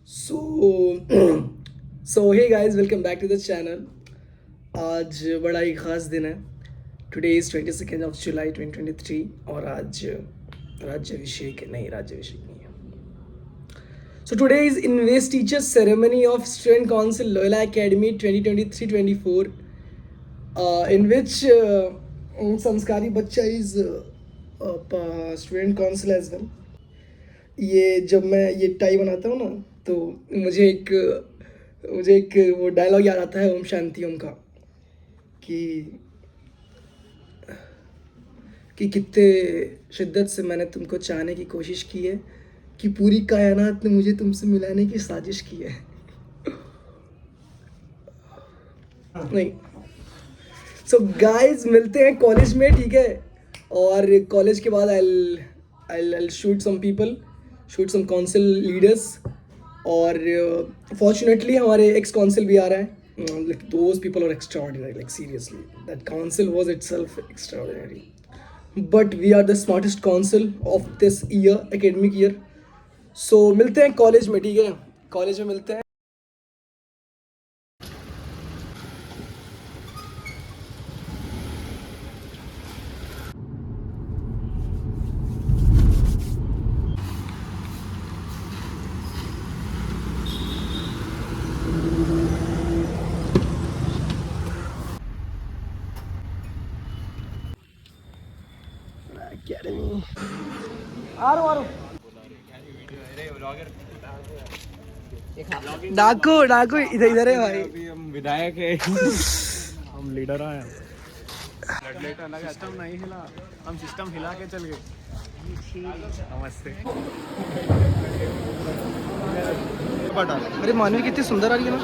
So, so hey guys, welcome back to the channel. आज बड़ा ही ख़ास दिन है. Today is 22nd of July 2023 और आज राज्याभिषेक नहीं है. So today is Investiture Ceremony of Student Council Loyola Academy 2023-24 in which Sanskari Bacha is Student Council as well. ये जब मैं ये टाई बनाता हूँ ना तो मुझे एक वो डायलॉग याद आता है ओम शांति ओम का कि कितने शिद्दत से मैंने तुमको चाहने की कोशिश की है कि पूरी कायनात ने मुझे तुमसे मिलाने की साजिश की है. नहीं. सो गाइस मिलते हैं कॉलेज में, ठीक है. और कॉलेज के बाद I'll shoot some people, shoot some council leaders. और फॉर्चुनेटली हमारे एक्स काउंसिल भी आ रहा है. Like those people are extraordinary, like seriously that council was itself extraordinary, but we are the smartest council of this year, academic year. So मिलते हैं college में, ठीक है. कॉलेज में मिलते हैं. Academy. आ रहा हूँ. डाकू इधर है भाई. अभी हम विधायक है. हम लीडर हैं. सिस्टम नहीं हिला, हम सिस्टम हिला के चल गए. नमस्ते. अरे मानवी कितनी सुंदर आ रही है ना.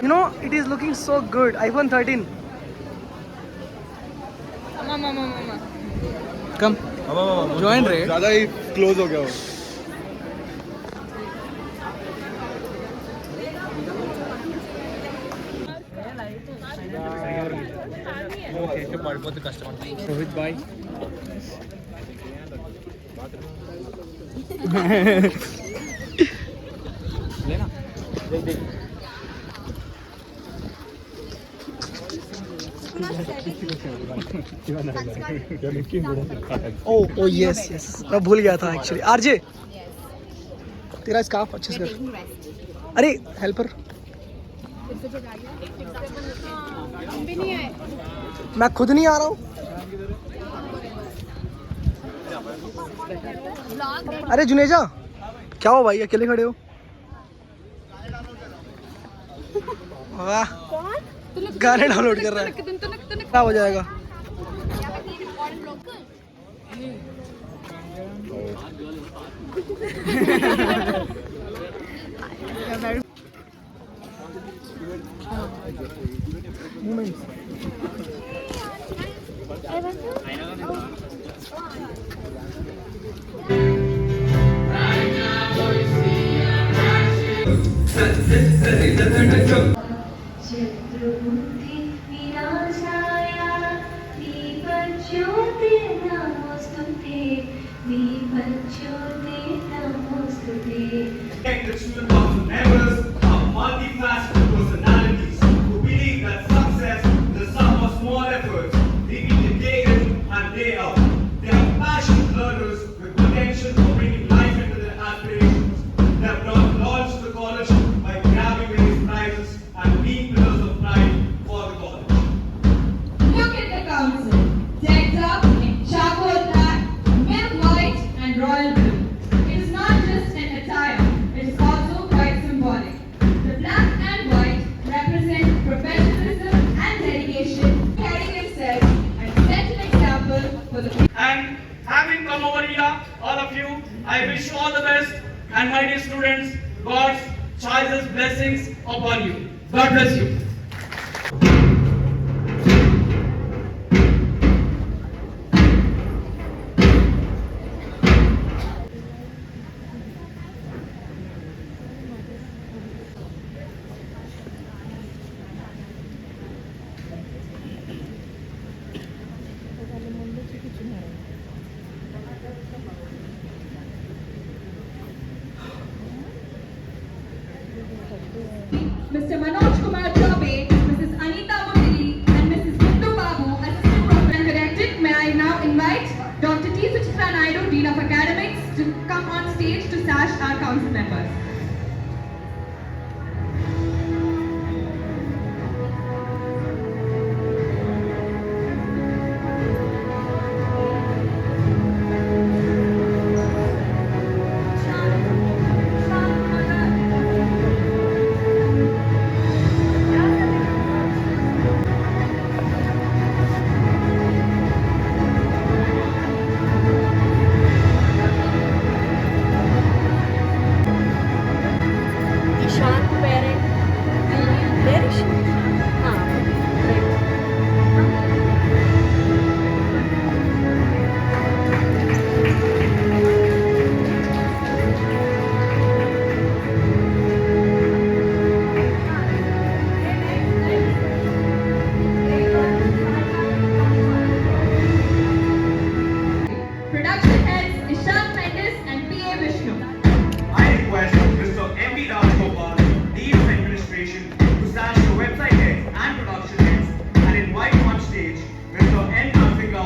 You know it is looking so good. iPhone 13. Mama. Come. Join रे. ज़्यादा ही क्लोज हो गया वो. रोहित भाई. लेना. देख. ओ यस मैं भूल गया था एक्चुअली. आरजे तेरा स्कार्फ अच्छे से कर. अरे हेल्पर मैं खुद नहीं आ रहा हूँ. अरे जुनेजा क्या हो भाई, अकेले खड़े हो. वाह गाने डाउनलोड कर रहा है. क्या हो जाएगा. The children of members of multifaceted personalities who believe that success is the sum of small efforts, repeated day in and day out. They are passionate learners with potential for bringing life into their aspirations. They have launched the college by grabbing various prizes and being pillars of pride for the college. Look at the council, decked up in charcoal black, milk white and royal blue. It is not just an attire, it is also quite symbolic. The black and white represent professionalism and dedication, carrying themselves and set an example for the people. And having come over here, all of you, I wish you all the best. And my dear students, God's choicest blessings upon you. God bless you. Mr. Manoj Kumar Chaubey, Mrs. Anita Murali, and Mrs. Bindu Babu, assistant professor and directed. May I now invite Dr. T. Suchitra Naidu, Dean of Academics, to come on stage to sash our council members. Ishan parent. Where is she? Production heads Ishan Mendes and P.A. Vishnu. I request Mr. M.B. Rajgopal, Dean of Administration, to sash the website heads and production heads and invite on stage Mr. N. Afrika.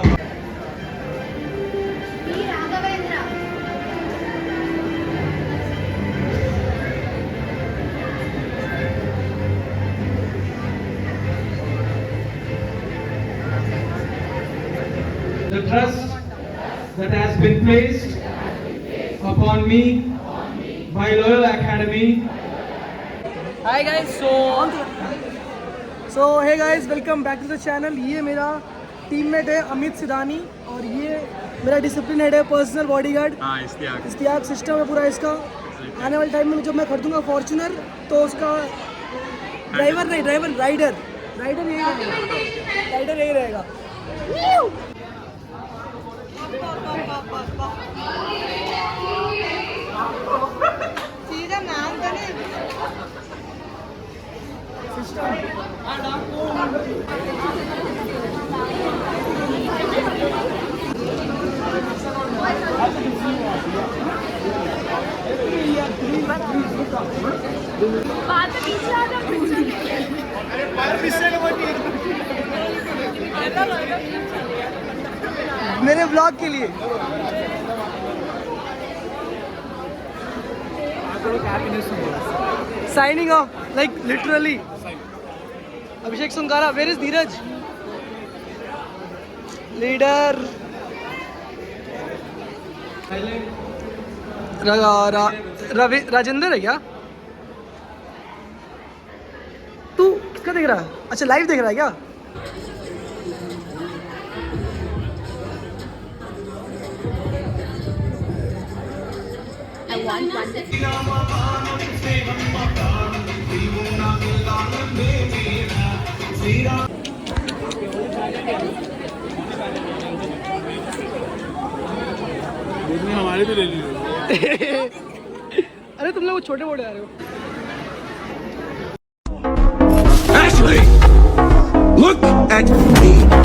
The trust that has been placed upon me by Loyola Academy. Hi guys so hey guys welcome back to the channel. ये मेरा teammate है अमित सिदानी और ये मेरा discipline head है, personal bodyguard Ishtiyaq system है पूरा इसका। आने वाले टाइम में जब मैं खरीदूंगा फॉर्च्यूनर तो उसका ड्राइवर नहीं, राइडर यही रहेगा। मेरे ब्लॉग के लिए signing off like literally. Abhishek Sungara, where is Dheeraj leader. Rajendra है क्या तू? क्या देख रहा है? अच्छा लाइव देख रहा है क्या? I want one. हमारे भी ले लीजिए। अरे तुम लोग छोटे मोटे आ रहे हो। Actually, look at me.